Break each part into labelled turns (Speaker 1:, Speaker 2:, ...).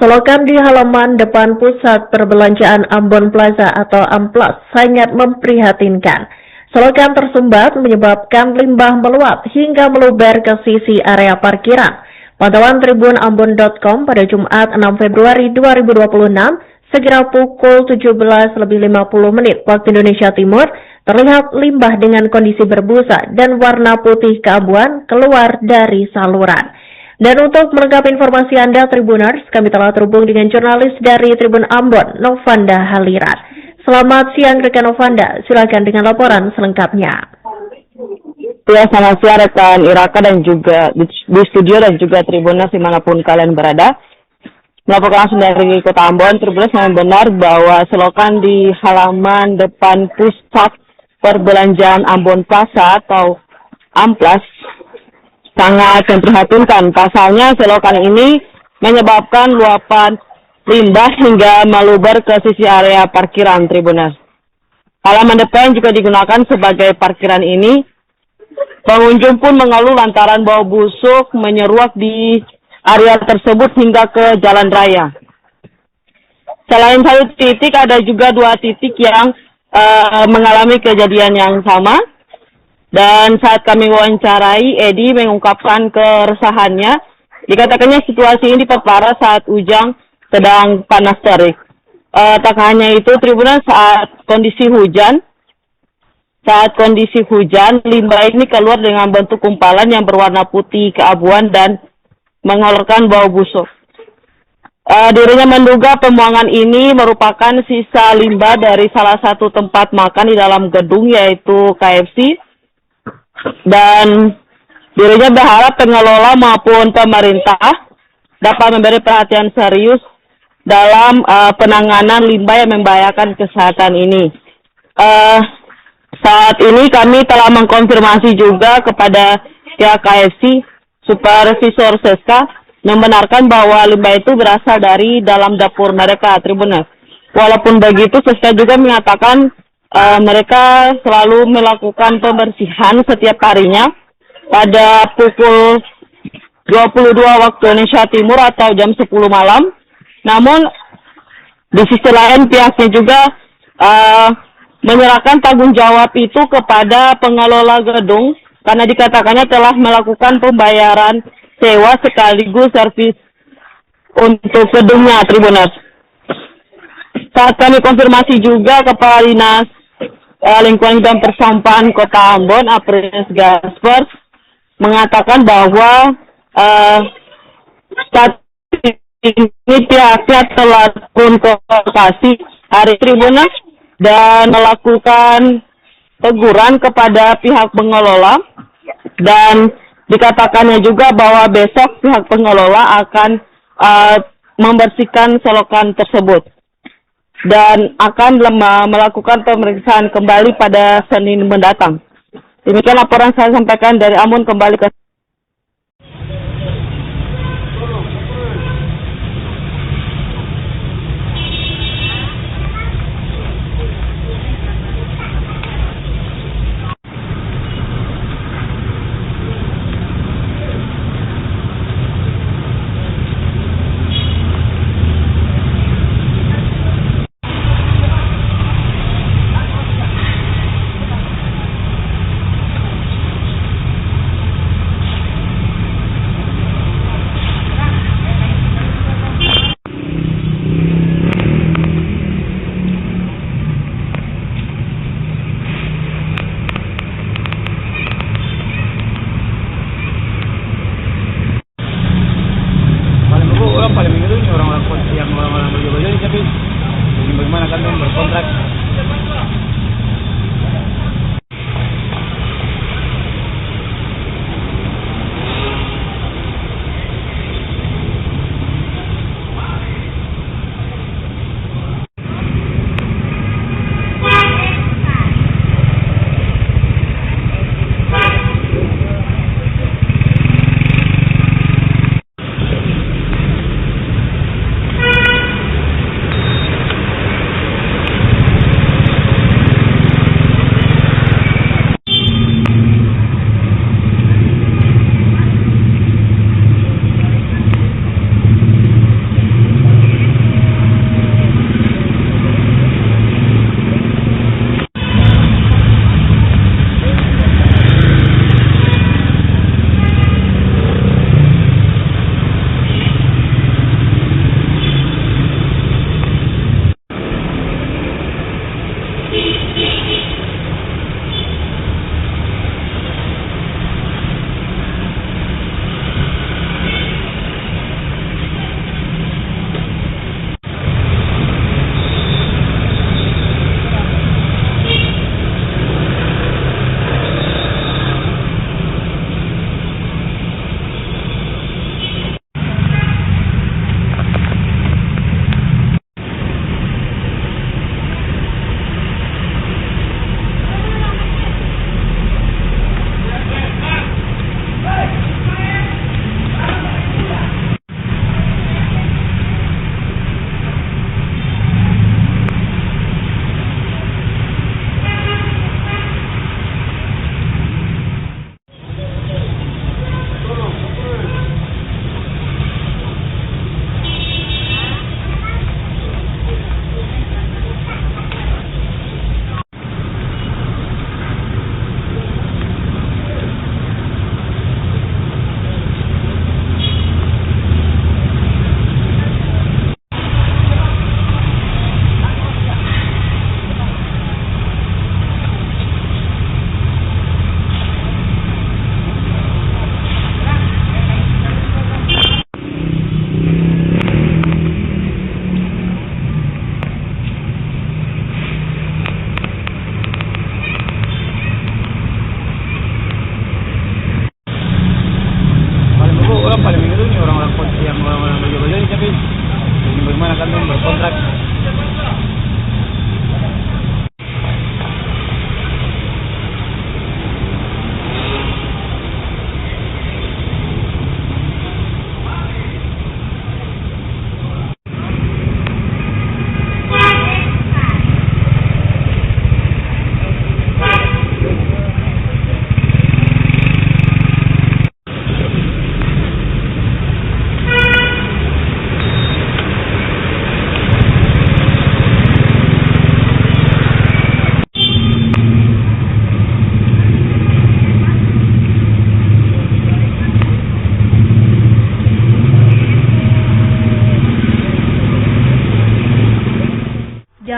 Speaker 1: Selokan di halaman depan Pusat Perbelanjaan Ambon Plaza atau Amplas sangat memprihatinkan. Selokan tersumbat menyebabkan limbah meluap hingga meluber ke sisi area parkiran. Pantauan Tribun Ambon.com pada Jumat 6 Februari 2026 sekira pukul 17.50 waktu Indonesia Timur, terlihat limbah dengan kondisi berbusa dan warna putih keabuan keluar dari saluran. Dan untuk melengkapi informasi Anda Tribuners, kami telah terhubung dengan jurnalis dari Tribun Ambon, Novanda Halirat. Selamat siang rekan Novanda, silakan dengan laporan selengkapnya.
Speaker 2: Ya, selamat siang rekan Iraka dan juga di studio dan juga Tribuners dimanapun kalian berada. Melaporkan langsung dari Kota Ambon, Tribuners yang benar bahwa selokan di halaman depan Pusat Perbelanjaan Ambon Plaza atau Amplas sangat memprihatinkan. Pasalnya selokan ini menyebabkan luapan limbah hingga meluber ke sisi area parkiran Tribuners. Halaman depan juga digunakan sebagai parkiran ini. Pengunjung pun mengeluh lantaran bau busuk menyeruak di area tersebut hingga ke jalan raya. Selain satu titik, ada juga dua titik yang mengalami kejadian yang sama. Dan saat kami wawancarai, Edi mengungkapkan keresahannya. Dikatakannya situasi ini diperparah saat Ujang sedang panas terik. Tak hanya itu, Tribuners, saat kondisi hujan, limbah ini keluar dengan bentuk kumpalan yang berwarna putih keabuan dan mengeluarkan bau busuk. Dirinya menduga pembuangan ini merupakan sisa limbah dari salah satu tempat makan di dalam gedung, yaitu KFC. Dan dirinya berharap pengelola maupun pemerintah dapat memberi perhatian serius dalam penanganan limbah yang membahayakan kesehatan ini. Saat ini kami telah mengkonfirmasi juga kepada pihak KFC, Supervisor Seska, membenarkan bahwa limbah itu berasal dari dalam dapur mereka, Tribuners. Walaupun begitu, Seska juga mengatakan mereka selalu melakukan pembersihan setiap harinya pada pukul 22 waktu Indonesia Timur atau jam 10 malam. Namun, di sisi lain pihaknya juga menyerahkan tanggung jawab itu kepada pengelola gedung karena dikatakannya telah melakukan pembayaran sewa sekaligus servis untuk gedungnya, Tribuners. Saat kami konfirmasi juga Kepala Dinas Lingkungan dan Persampahan Kota Ambon, Aprilius Gaspers, mengatakan bahwa saat ini pihaknya telah konsultasi hari Tribuners dan melakukan teguran kepada pihak pengelola, dan dikatakannya juga bahwa besok pihak pengelola akan membersihkan selokan tersebut dan akan melakukan pemeriksaan kembali pada Senin mendatang. Demikian laporan saya sampaikan dari Ambon, kembali ke orang-orang berjodoh, tapi bagaimana kan berkontrak.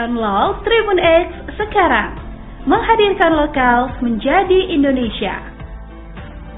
Speaker 3: Download Tribun X sekarang. Menghadirkan lokal menjadi Indonesia.